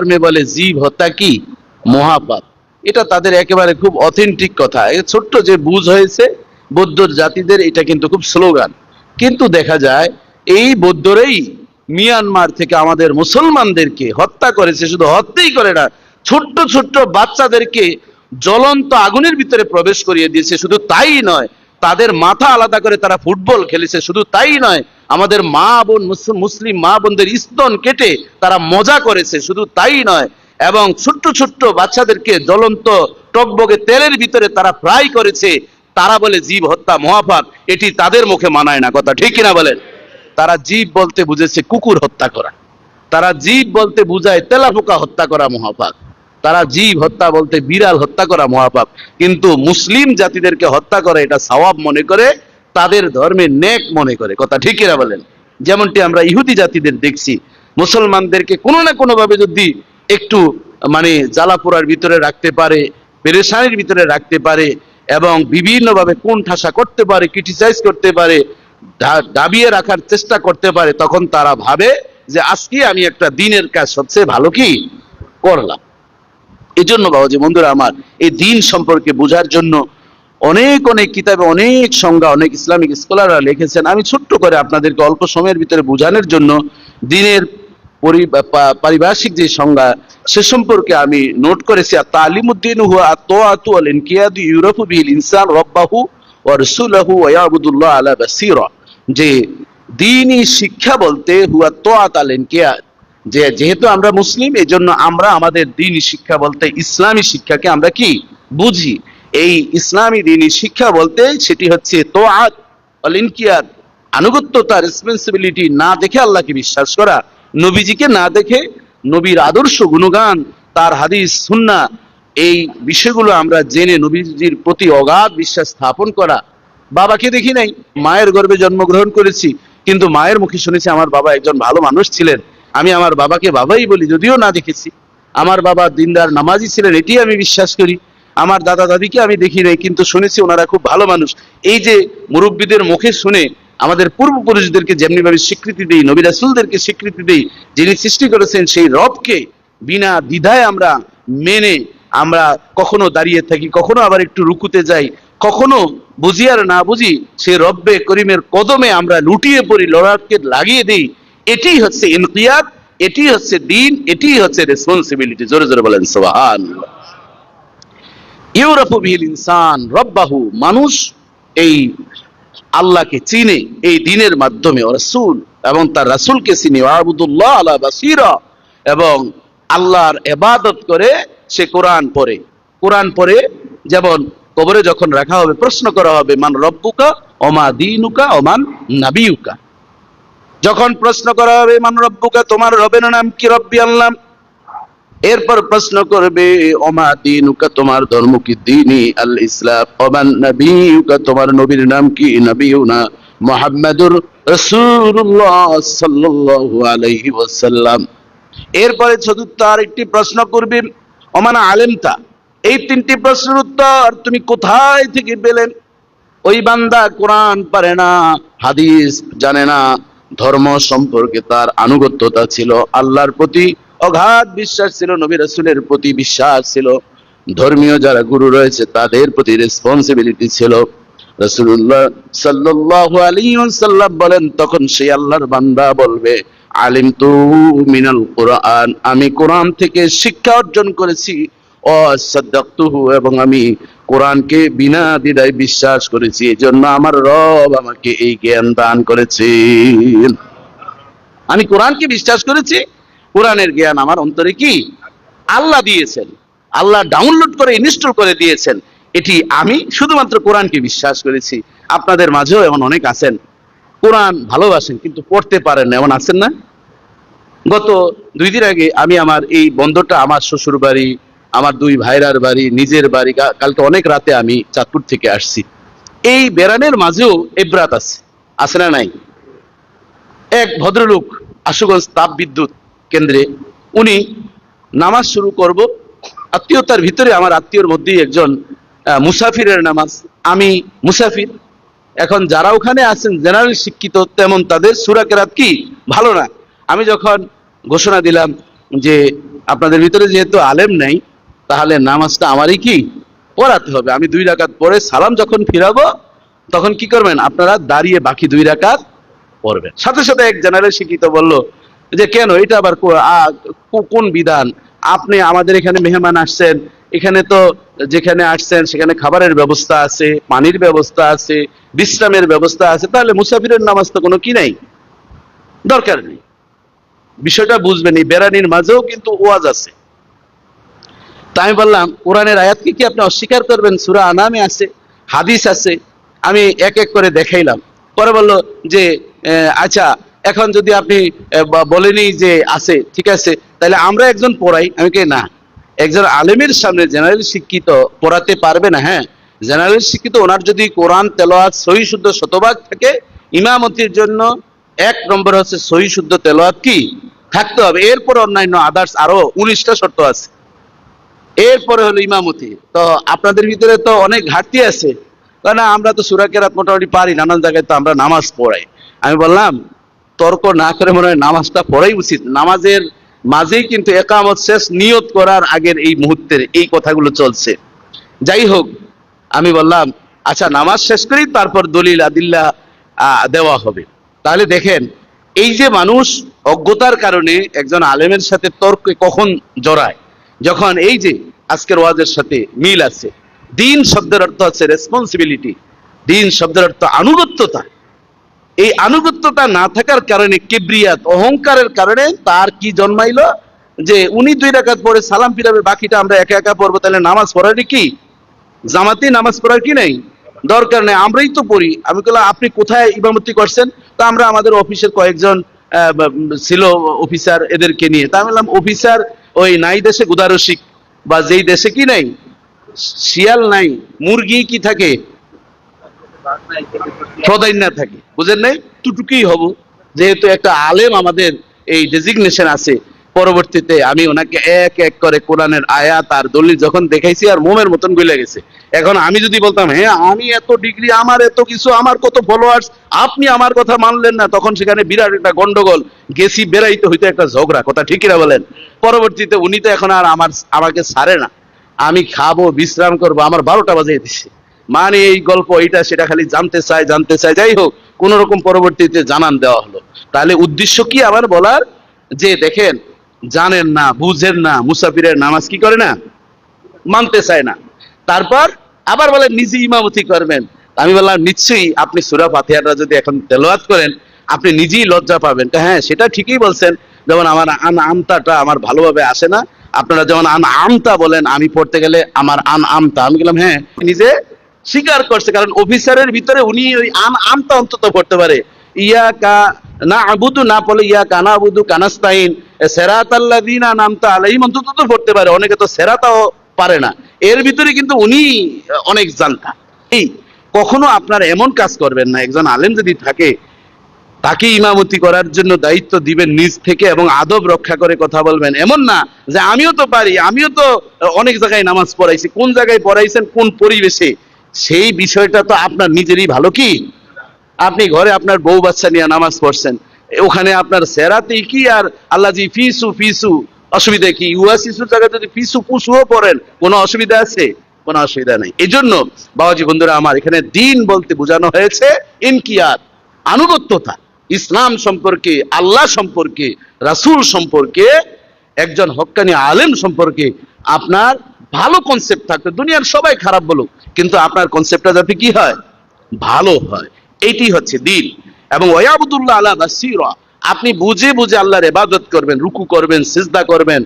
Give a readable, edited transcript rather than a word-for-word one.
ধর্মে বলে জীব হত্যা কি মহাপাপ। এটা তাদের একেবারে খুব অথেন্টিক কথা। এই ছোট্ট যে বুঝ হয়েছে বৌদ্ধ জাতিদের, এটা কিন্তু খুব স্লোগান। কিন্তু দেখা যায় এই বৌদ্ধরাই মিয়ানমার থেকে আমাদের মুসলমানদেরকে হত্যা করেছে। শুধু হত্যাই করে না, ছোট্ট ছোট্ট বাচ্চাদেরকে জ্বলন্ত আগুনের ভিতরে প্রবেশ করিয়ে দিয়েছে। শুধু তাই নয়, তাদের মাথা আলাদা করে তারা ফুটবল খেলেছে। শুধু তাই নয়, আমাদের মা বোন মুসলিম মা বোনদের স্তন কেটে তারা মজা করেছে। শুধু তাই নয়, এবং ছোট্ট ছোট্ট বাচ্চাদেরকে জ্বলন্ত টকবগে তেলের ভিতরে তারা ফ্রাই করেছে। তারা বলে জীব হত্যা মহাপাপ। এটি তাদের মুখে মানায় না, কথা ঠিক কিনা বলেন? তারা জীব বলতে বুঝেছে কুকুর হত্যা করা, তারা জীব বলতে বুঝায় তেলাপোকা হত্যা করা মহাপাপ, তারা জীব হত্যা বলতে বিড়াল হত্যা করা মহাপাপ। কিন্তু মুসলিম জাতিদেরকে হত্যা করে এটা সওয়াব মনে করে, তাদের ধর্মে নেক মনে করে, কথা ঠিক কিনা বলেন? যেমনটি আমরা ইহুদি জাতিদের দেখছি, মুসলমানদেরকে কোনো না কোনো ভাবে যদি একটু জ্বালাপোড়ার ভিতরে রাখতে পারে, পেরেশানির ভিতরে রাখতে পারে, এবং বিভিন্ন ভাবে কোন ঠাসা করতে পারে, ক্রিটিসাইজ করতে পারে, দাবিয়ে রাখার চেষ্টা করতে পারে, তখন তারা ভাবে যে আজকে আমি একটা দিনের কাজ সবচেয়ে ভালো কি করলাম। এই জন্য বাবাজি বন্ধুরা আমার, এই দিন সম্পর্কে বোঝার জন্য অনেক অনেক কিতাবে অনেক সংজ্ঞা অনেক ইসলামিক স্কলাররা লিখেছেন। আমি ছোট্ট করে আপনাদেরকে অল্প সময়ের ভিতরে বোঝানোর জন্য দিনের পারিভাষিক যে সংজ্ঞা সে সম্পর্কে আমি নোট করেছি। তালিমুদ্দিন হুয়া আত-তাআতু ওয়াল ইনকিয়াদু ইউরাফু বিল ইনসান রাব্বাহু ওয়া রাসূলহু ওয়া ইয়াবুদুল্লাহ আলা বাসীরা। যে দ্বীনি শিক্ষা বলতে হুয়া তাআত আল ইনকিয়াদ, যেহেতু আমরা মুসলিম এই জন্য আমরা আমাদের দ্বীনি শিক্ষা বলতে ইসলামী শিক্ষাকে আমরা কি বুঝি। এই ইসলামী দ্বীনি শিক্ষা বলতে সেটি হচ্ছে তাআত ওয়াল ইনকিয়াদ, আনুগত্যতা, রেসপন্সিবিলিটি না দেখে আল্লাহকে বিশ্বাস করা, নবীজিকে না দেখে নবীর আদর্শ গুণগান, তার হাদিস সুন্নাহ, এই বিষয়গুলো আমরা জেনে নবীজির প্রতি অগাধ বিশ্বাস স্থাপন করা। বাবাকে দেখি নাই, মায়ের গর্ভে জন্মগ্রহণ করেছি, কিন্তু মায়ের মুখে শুনেছি আমার বাবা একজন ভালো মানুষ ছিলেন। আমি আমার বাবাকে বাবাই বলি, যদিও না দেখেছি। আমার বাবা দিনদার নামাজি ছিলেন, এটি আমি বিশ্বাস করি। আমার দাদা দাদিকে আমি দেখি নাই, কিন্তু শুনেছি ওনারা খুব ভালো মানুষ। এই যে মুরব্বীদের মুখে শুনে আমাদের পূর্বপুরুষদেরকে যেমনি ভাবে স্বীকৃতি দেই, নবী রাসূলদেরকে স্বীকৃতি দেই, যিনি সৃষ্টি করেছেন সেই রবকে বিনা দ্বিধায় আমরা মেনে আমরা কখনো দাঁড়িয়ে থাকি, কখনো আবার একটু রুকুতে যাই, কখনো বুঝি আর না বুঝি সেই রব্বে করিমের কদমে আমরা লুটিয়ে পড়ি, লড়াকে লাগিয়ে দিই। এটি হচ্ছে ইনকিয়াদ, এটি হচ্ছে দ্বীন, এটি হচ্ছে রেসপন্সিবিলিটি। জোরে জোরে বলেন সুবহানাল্লাহ। ইউরাফু বিল ইনসান রাব্বাহু, মানুষ এই আল্লাহকে চিনে এই দ্বীনের মাধ্যমে, রাসূল এবং তার রাসূলকে চিনে, আবুদুল্লাহ আলা বাসীরা, এবং আল্লাহর ইবাদত করে সে কোরআন পড়ে। কোরআন পড়ে, যেমন কবরে যখন রাখা হবে প্রশ্ন করা হবে মান রব্বুকা ওমা দীনুকা ওমান নাবিয়ুকা। যখন প্রশ্ন করা হবে মান রব্বুকা, তোমার রবের নাম কি, রব্বি আল্লাহ। এরপর প্রশ্ন করবে ওমা দীনুকা, তোমার ধর্ম কি, দীনি আল ইসলাম। ওমান নাবিয়ুকা, তোমার নবীর নাম কি, নবিয়ুনা মুহাম্মাদুর রাসূলুল্লাহ সাল্লাল্লাহু আলাইহি ওয়াসাল্লাম। এরপরে চতুর্থ আরেকটি প্রশ্ন করবে ওমান আলেমতা। এই তিনটি প্রশ্নের উত্তর তুমি কোথায় থেকে পেলেন? ওই বান্দা কোরআন পারে না, হাদিস জানে না, ধর্ম সম্পর্কে তার আনুগত্যতা ছিল, আল্লাহর প্রতি অগাধ বিশ্বাস ছিল, নবী রাসূলের প্রতি বিশ্বাস ছিল, ধর্মীয় যারা গুরু রয়েছে তাদের প্রতি রেসপন্সিবিলিটি ছিল। রাসূলুল্লাহ সাল্লাল্লাহু আলাইহি ওয়াসাল্লাম বলেন, তখন সেই আল্লাহর বান্দা বলবে আলিমতু মিনাল কোরআন, আমি কোরআন থেকে শিক্ষা অর্জন করেছি, সাদ্দাকতুহু, এবং আমি কোরআনকে বিনা দ্বিধায় বিশ্বাস করেছি, এজন্য আমার রব আমাকে এই জ্ঞান দান করেছেন। আমি কোরআনকে বিশ্বাস করেছি, কোরআনের জ্ঞান আমার অন্তরে কি আল্লাহ দিয়েছেন, আল্লাহ ডাউনলোড করে ইনস্টল করে দিয়েছেন। এটি আমি শুধুমাত্র কোরআনকে বিশ্বাস করেছি। আপনাদের মাঝেও এমন অনেক আছেন কোরআন ভালোবাসেন কিন্তু পড়তে পারেন না, এমন আছেন না? গত 2 দিন আগে আমি আমার এই বন্ধটা, আমার শ্বশুর বাড়ি, আমার 2 ভাইরার বাড়ি, নিজের বাড়ি, কালকে অনেক রাতে আমি চাঁদপুর থেকে আসছি। এই বেড়ানের মাঝেও ইবরাত আছে না নাই? এক ভদ্রলোক আশুগঞ্জ তাপ বিদ্যুৎ কেন্দ্রে, উনি নামাজ শুরু করব, আত্মীয়তার ভিতরে আমার আত্মীয়র মধ্যেই একজন মুসাফিরের নামাজ, আমি মুসাফির। এখন যারা ওখানে আছেন জেনারেল শিক্ষিত, তেমন তাদের সূরা কেরাত কি ভালো না। আমি যখন ঘোষণা দিলাম যে আপনাদের ভিতরে যেহেতু আলেম নাই, তাহলে নামাজটা আমারই কি পড়াতে হবে। আমি 2 রাকাত পড়ে সালাম যখন ফিরাবো, তখন কি করবেন আপনারা দাঁড়িয়ে বাকি 2 রাকাত পড়বেন। সাথে সাথে এক জেনারেল শিক্ষিত বলল যে কেন এটা আবার কোন বিধান? আপনি আমাদের এখানে মেহমান আসছেন, এখানে তো যেখানে আসছেন সেখানে খাবারের ব্যবস্থা আছে, পানির ব্যবস্থা আছে, বিশ্রামের ব্যবস্থা আছে, তাহলে মুসাফিরের নামাজ তো কোনো কি নাই, দরকার নেই। বিষয়টা বুঝবেন, এই বেড়ানির মাঝেও কিন্তু ওয়াজ আছে। তা আমি বললাম কোরআনের আয়াতকে কি আপনি অস্বীকার করবেন? সূরা আনামে আছে, হাদিস আছে। আমি এক এক করে দেখাইলাম। পরে বলল যে আচ্ছা, এখন যদি আপনি বলেনি যে আছে, ঠিক আছে, তাহলে আমরা একজন পড়াই। আমি কে না, একজন আলেমের সামনে জেনারেল শিক্ষিত পড়াতে পারবে না? হ্যাঁ, জেনারেল শিক্ষিত ওনার যদি কোরআন তেলাওয়াত সহি শুদ্ধ শতভাগ থাকে, ইমামতির জন্য 1 নম্বর হচ্ছে সহি শুদ্ধ তেলাওয়াত কি থাকতে হবে। এরপর অন্যান্য আদার্স আরো 19টা শর্ত আছে। এরপরে হলো ইমামতি। তো আপনাদের ভিতরে তো অনেক ঘাটতি আছে, কারণ আমরা তো সূরা কেরাত মোটামুটি পারি, নানান জায়গায় তো আমরা নামাজ পড়াই। আমি বললাম তর্ক না করে মনে হয় নামাজটা পড়াই উচিত। নামাজের মাঝেই কিন্তু একামত শেষ, নিয়ত করার আগের এই মুহূর্তের এই কথাগুলো চলছে। যাই হোক, আমি বললাম আচ্ছা নামাজ শেষ করি, তারপর দলিল আদিল্লা দেওয়া হবে। তাহলে দেখেন, এই যে মানুষ অজ্ঞতার কারণে একজন আলেমের সাথে তর্কে কখন জড়ায়, যখন এই যে আজকের ওয়াজের সাথে মিল আছে। দিন শব্দের অর্থ আছে রেসপন্সিবিলিটি, দিন শব্দের অর্থ আনুগত্যতা। এই আনুগত্যতা না থাকার কারণে, কিবরিয়াত অহংকারের কারণে তার কি জন্মাইলো যে উনি 2 রাকাত পড়ে সালাম ফিরাবে, বাকিটা আমরা একা একা পড়বো। তাহলে নামাজ পড়ারই কি জামাতে নামাজ পড়ার কি নেই, দরকার নেই, আমরাই তো পড়ি। আমি বললাম আপনি কোথায় ইমামতি করছেন? তো আমরা আমাদের অফিসের কয়েকজন ছিল অফিসার, এদেরকে নিয়ে। তা আমি বললাম অফিসার ওই নাই দেশে গুদারসিক, বা যেই দেশে কি নাই শিয়াল নাই, মুরগি কি থাকে, প্রদাইন্যা থাকে, বুঝেন নাই? টুটুকি হব, যেহেতু একটা আলেম আমাদের এই ডেজিগনেশন আছে। পরবর্তীতে আমি ওনাকে এক এক করে কোরআনের আয়াত আর দলিল যখন দেখাইছি, আর মোমের মতন গলে গেছে। এখন আমি যদি বলতাম হ্যাঁ আমি এত ডিগ্রি, আমার এত কিছু, আমার কত ফলোয়ার্স, আপনি আমার কথা মানলেন না, তখন সেখানে বিরাট একটা গন্ডগোল, গেছি বেড়াইতে হইতো একটা ঝগড়া, কথা ঠিক কিনা বলেন? পরবর্তীতে উনি তো এখন আর আমাকে ছাড়ে না। আমি খাবো, বিশ্রাম করবো, আমার 12টা বাজিয়ে দিচ্ছে। মানে এই গল্প এইটা সেটা খালি জানতে চায়। যাই হোক, কোন রকম পরবর্তীতে জানান দেওয়া হলো। তাহলে উদ্দেশ্য কি আমার বলার, যে দেখেন জানেন না, বুঝেন না, মুসাফিরের নামাজ কি করে না, মানতে চায় না। তারপর আবার বলেন নিজে ইমামতি করবেন। আমি বললাম নিশ্চয়ই আপনি সূরা ফাতিহাটা যদি এখন তেলাওয়াত করেন, আপনি নিজেই লজ্জা পাবেন। হ্যাঁ সেটা ঠিকই বলছেন, যেমন আমার আমতাটা আমার ভালোভাবে আসে না, আপনারা যেমন আমতা বলেন, আমি পড়তে গেলে আমার আমতা। আমি বললাম হ্যাঁ, নিজে স্বীকার করছে, কারণ অফিসারের ভিতরে উনি ওই আমতা অন্তত পড়তে পারে। ইয়া কা না আবুদু না পড়লে ইয়া কানা আবুদু কানাস্তাইন, সিরাতাল্লাযিনা আনআমতা আলাইহিম অন্তত তো পড়তে পারে। অনেকে তো সেরাতাও পারে না। এর ভিতরে কিন্তু উনি অনেক জানতা। এই কখনো আপনারা এমন কাজ করবেন না, একজন আলেম যদি থাকে তাকে ইমামতি করার জন্য দায়িত্ব দিবেন নিজ থেকে, এবং আদব রক্ষা করে কথা বলবেন। এমন না যে আমিও তো পারি, আমিও তো অনেক জায়গায় নামাজ পড়াইছি। কোন জায়গায় পড়াইছেন, কোন পরিবেশে, সেই বিষয়টা তো আপনার নিজেরই ভালো। কি আপনি ঘরে আপনার বউ বাচ্চা নিয়ে নামাজ পড়ছেন, ওখানে আপনার সেরাতেই কি আর আল্লাহ জি ফিসু অসুবিধা কি? ইউয়াসিসুর জায়গায় যদি ফিসু পুসুও পড়েন, কোনো অসুবিধা আছে? কোনো অসুবিধা নেই। এই জন্য বাবাজি বন্ধুরা আমার, এখানে দিন বলতে বোঝানো হয়েছে ইনকিয়াত, আনুগত্যতা। ইসলাম সম্পর্কে, আল্লাহ সম্পর্কে, রাসূল সম্পর্কে, একজন হক্কানি আলেম সম্পর্কে আপনার ভালো কনসেপ্ট থাকবে। দুনিয়ার সবাই খারাপ বলুক, কিন্তু আপনার কনসেপ্টটা যাতে কি হয়, ভালো হয়। এইটি হচ্ছে দিন। এবং ওয়াবুদুল্লাহ আলা বাসীরা, আপনি বুঝে বুঝে আল্লাহর ইবাদত করবেন, রুকু করবেন, সিজদা করবেন,